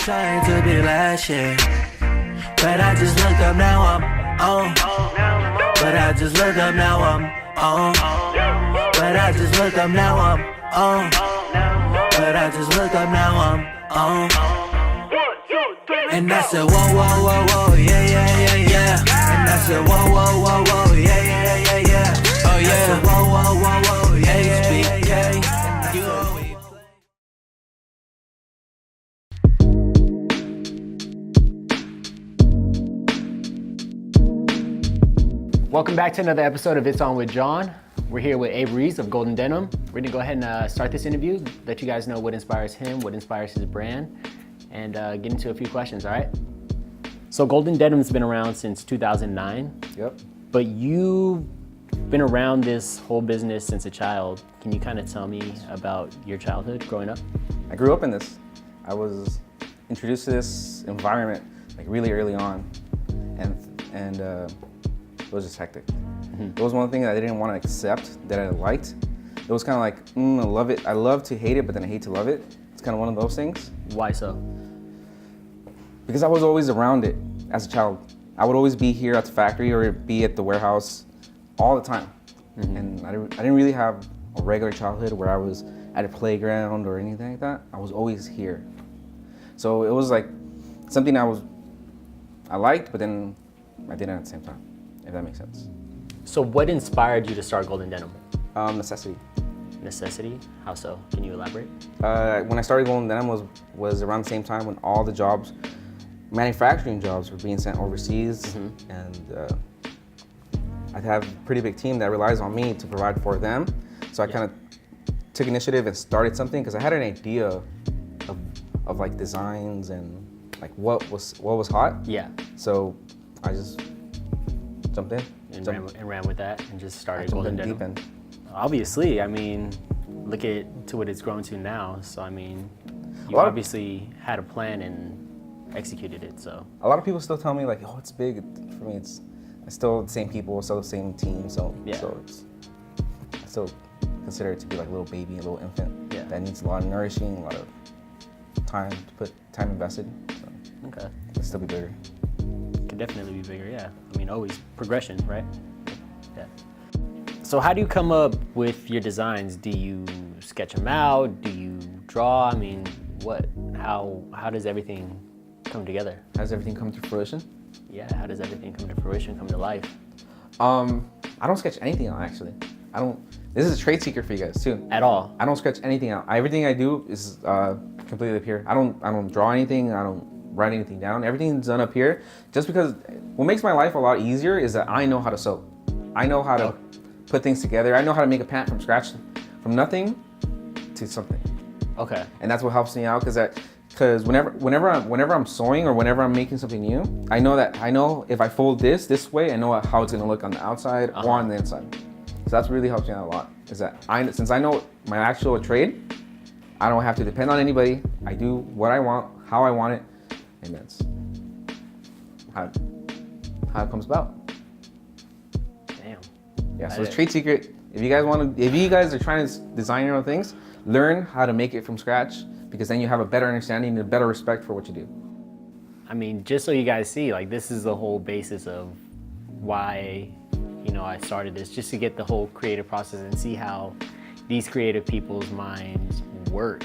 trying to be last year, but I just looked up, now I'm on. But I just looked up, now I'm on. But I just looked up, now I'm on. But I just looked up, now I'm on. And I said, whoa, whoa, whoa, whoa, yeah, yeah, yeah, yeah. And I said, whoa, whoa, whoa, whoa, yeah, yeah, yeah, yeah. Oh yeah. I said, whoa, whoa, whoa, whoa, yeah, yeah, yeah, yeah. You always. Welcome back to another episode of It's On with John. We're here with Ruiz of Denim. We're gonna go ahead and start this interview, let you guys know what inspires him, what inspires his brand, and get into a few questions, all right? So Denim's been around since 2009. Yep. But you've been around this whole business since a child. Can you kind of tell me about your childhood growing up? I grew up in this. I was introduced to this environment like really early on, and it was just hectic. It was one thing that I didn't want to accept that I liked. It was kind of like, I love it. I love to hate it, but then I hate to love it. It's kind of one of those things. Why so? Because I was always around it as a child. I would always be here at the factory or be at the warehouse all the time. And I didn't really have a regular childhood where I was at a playground or anything like that. I was always here. So it was like something I liked, but then I didn't at the same time, if that makes sense. So what inspired you to start Denim? Necessity. Necessity? How so? Can you elaborate? When I started Denim was around the same time when all the jobs, manufacturing jobs, were being sent overseas, and I have a pretty big team that relies on me to provide for them. So I kind of took initiative and started something because I had an idea of like designs and like what was hot. Yeah. So I just jumped in. And ran with that and just started in Denim. deep end. Obviously, I mean, look to what it's grown to now. So I mean, you obviously had a plan and executed it. So a lot of people still tell me like, oh, it's big. For me, it's still the same people, still the same team. So yeah. So I still consider it to be like a little baby, a little infant that needs a lot of nourishing, a lot of time invested. So okay, it'll still be bigger. Could definitely be bigger. Yeah. I mean, always progression, right? Yeah. So how do you come up with your designs? Do you sketch them out? Do you draw? I mean, how does everything come together? How does everything come to fruition? Yeah, how does everything come to fruition, come to life? I don't sketch anything out, actually. This is a trade secret for you guys too. At all? I don't sketch anything out. Everything I do is completely up here. I don't draw anything. I don't write anything down. Everything's done up here. Just because what makes my life a lot easier is that I know how to sew. I know how to put things together. I know how to make a pant from scratch, from nothing to something. Okay. And that's what helps me out because whenever I'm sewing or whenever I'm making something new, I know if I fold this way, I know how it's gonna look on the outside or on the inside. So that's really helps me out a lot. Is that since I know my actual trade, I don't have to depend on anybody. I do what I want, how I want it, and that's how it comes about. Damn. Yeah, so it's trade secret. If you guys are trying to design your own things, learn how to make it from scratch, because then you have a better understanding and a better respect for what you do. I mean, just so you guys see, like, this is the whole basis of why, I started this, just to get the whole creative process and see how these creative people's minds work.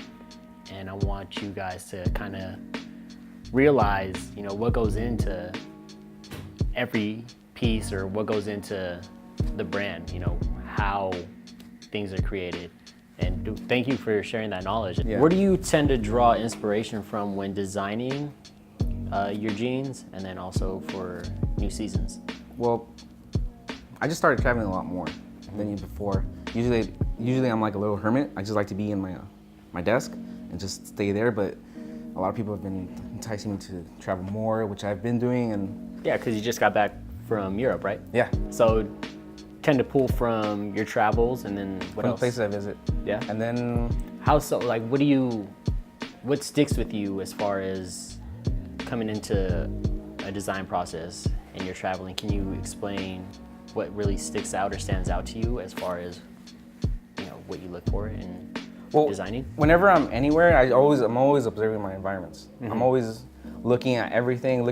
And I want you guys to kind of realize, what goes into every piece or what goes into the brand, how things are created. And thank you for sharing that knowledge. Yeah. Where do you tend to draw inspiration from when designing your jeans, and then also for new seasons? Well, I just started traveling a lot more than before. Usually I'm like a little hermit. I just like to be in my desk and just stay there, but a lot of people have been enticing me to travel more, which I've been doing. And yeah, because you just got back from Europe, right? Yeah. So tend to pull from your travels, and then what else? From the places I visit. Yeah. And then how so? Like, what sticks with you as far as coming into a design process and you're traveling? Can you explain what really sticks out or stands out to you as far as what you look for? And designing? Whenever I'm anywhere, I'm always observing my environments. I'm always looking at everything,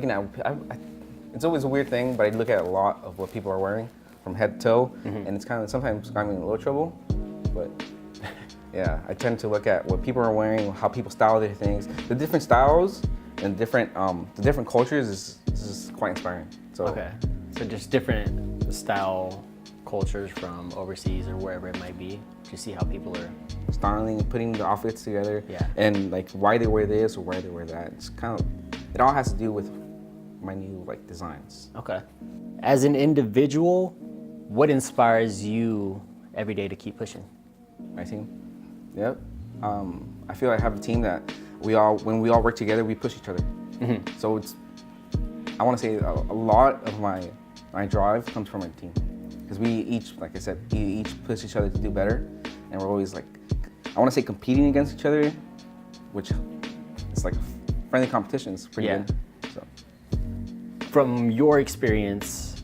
it's always a weird thing, but I look at a lot of what people are wearing from head to toe, and it's kind of sometimes got me in a little trouble, but yeah, I tend to look at what people are wearing, how people style their things. The different styles and the different cultures is quite inspiring. So Okay, so just different style cultures from overseas or wherever it might be, to see how people are. styling, putting the outfits together, Yeah. and like why they wear this or why they wear that. It's kind of, it all has to do with my new like designs. Okay. As an individual, what inspires you every day to keep pushing? My team, yep. I feel I have a team that when we all work together, we push each other. So I want to say a lot of my drive comes from my team, because we each, like I said, we each push each other to do better, and we're always like, I want to say competing against each other, which it's like friendly competition. It's pretty good. So. From your experience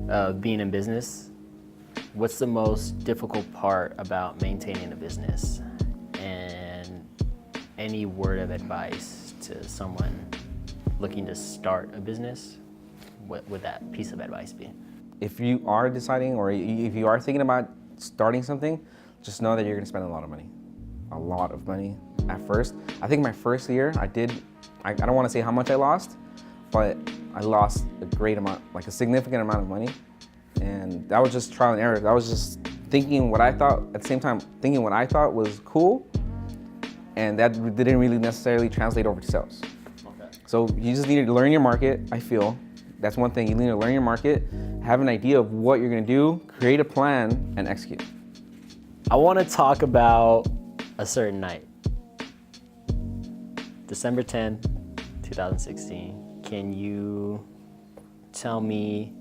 of being in business, what's the most difficult part about maintaining a business? And any word of advice to someone looking to start a business, what would that piece of advice be? If you are deciding, or if you are thinking about starting something, just know that you're going to spend a lot of money. A lot of money at first. I think my first year, I don't want to say how much I lost, but I lost a great amount, like a significant amount of money. And that was just trial and error. That was just thinking what I thought, at the same time, thinking what I thought was cool, and that didn't really necessarily translate over to sales. Okay. So you just need to learn your market, I feel. That's one thing, you need to learn your market, have an idea of what you're gonna do, create a plan, and execute. I want to talk about a certain night. December 10th, 2016. Can you tell me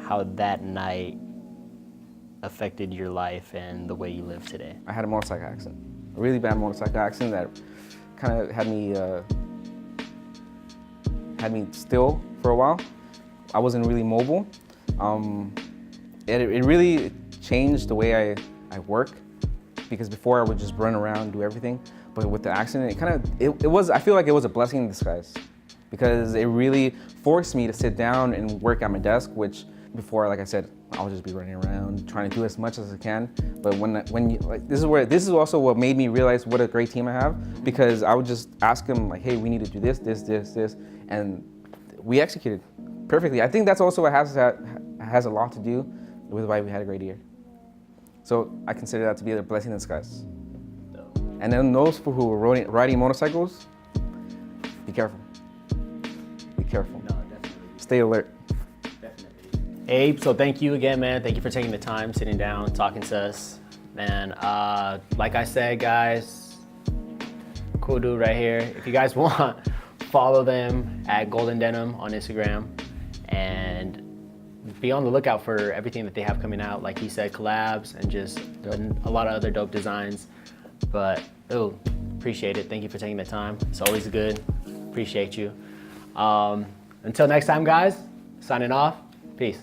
how that night affected your life and the way you live today? I had a motorcycle accident, a really bad motorcycle accident that kind of had me still for a while. I wasn't really mobile. It really changed the way I work, because before I would just run around, do everything. But with the accident, I feel like it was a blessing in disguise, because it really forced me to sit down and work at my desk, which before, like I said, I'll just be running around trying to do as much as I can. But when you, like, this is also what made me realize what a great team I have, because I would just ask them like, hey, we need to do this, and we executed perfectly. I think that's also what has a lot to do with why we had a great year. So I consider that to be a blessing in disguise. And then those who are riding motorcycles, be careful. Be careful. No, definitely. Stay alert. Definitely. Abe, so thank you again, man. Thank you for taking the time, sitting down, talking to us. Man, like I said, guys, cool dude right here. If you guys want, follow them at Golden Denim on Instagram, and be on the lookout for everything that they have coming out. Like he said, collabs and just a lot of other dope designs. But, appreciate it. Thank you for taking the time. It's always good. Appreciate you. Until next time, guys, signing off. Peace.